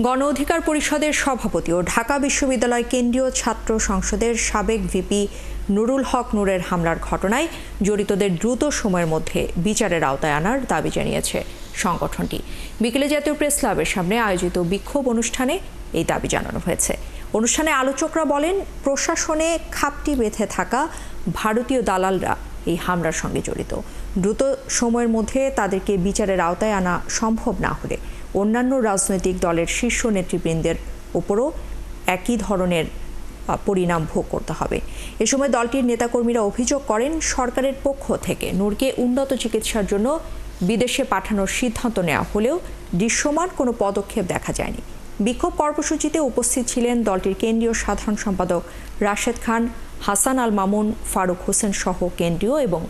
গণ অধিকার পরিষদের সভাপতি ও ঢাকা বিশ্ববিদ্যালয় কেন্দ্রীয় ছাত্র সংসদের সাবেক ভিপি নুরুল হক নূরের হামলার ঘটনায় জড়িতদের দ্রুত সময়ের মধ্যে বিচারের আওতায় আনার দাবি জানিয়েছে সংগঠনটি। বিকেলে জাতীয় প্রেস ক্লাবের সামনে আয়োজিত বিক্ষোভ অনুষ্ঠানে এই দাবি জানানো হয়েছে। অনুষ্ঠানে আলোচকরা বলেন, প্রশাসনে খাপটি বেঁধে থাকা ভারতীয় দালালরা এই হামলার সঙ্গে জড়িত। দ্রুত সময়ের মধ্যে তাদেরকে বিচারের আওতায় আনা সম্ভব না হলে অন্যান্য রাজনৈতিক দলের শীর্ষ নেতৃবৃন্দের উপরও একই ধরনের পরিণাম ভোগ করতে হবে। এ সময় দলটির নেতাকর্মীরা অভিযোগ করেন, সরকারের পক্ষ থেকে নূরকে উন্নত চিকিৎসার জন্য বিদেশে পাঠানোর সিদ্ধান্ত নেওয়া হলেও দৃশ্যমান কোনো পদক্ষেপ দেখা যায়নি। বিক্ষোভ কর্মসূচিতে উপস্থিত ছিলেন দলটির কেন্দ্রীয় সাধারণ সম্পাদক রাশেদ খান, হাসান আল মামুন, ফারুক হোসেন সহ কেন্দ্রীয় এবং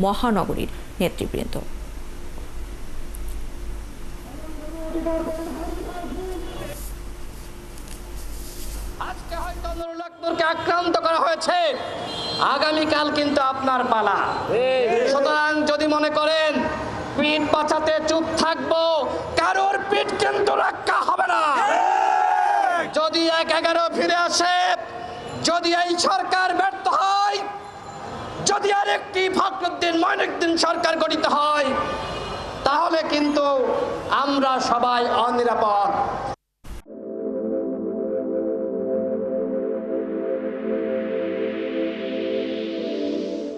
মহানগরীর নেতৃবৃন্দ। আজকে হয়তো নুরুল হক নূরকে আক্রান্ত করা হয়েছে, আগামীকাল কিন্তু আপনার পালা। সুতরাং যদি মনে করেন পিঠ বাঁচাতে চুপ থাকবো, কারোর পিঠ কিন্তু রক্ষা হবে না। যদি ১/১১ ফিরে আসে, যদি এই সরকার ব্যর্থ হয়, যদি আরেকটি ফখরুদ্দিন মঈনুদ্দিন সরকার গঠিত হয়, তাহলে কিন্তু আমরা সবাই অনিরাপদ।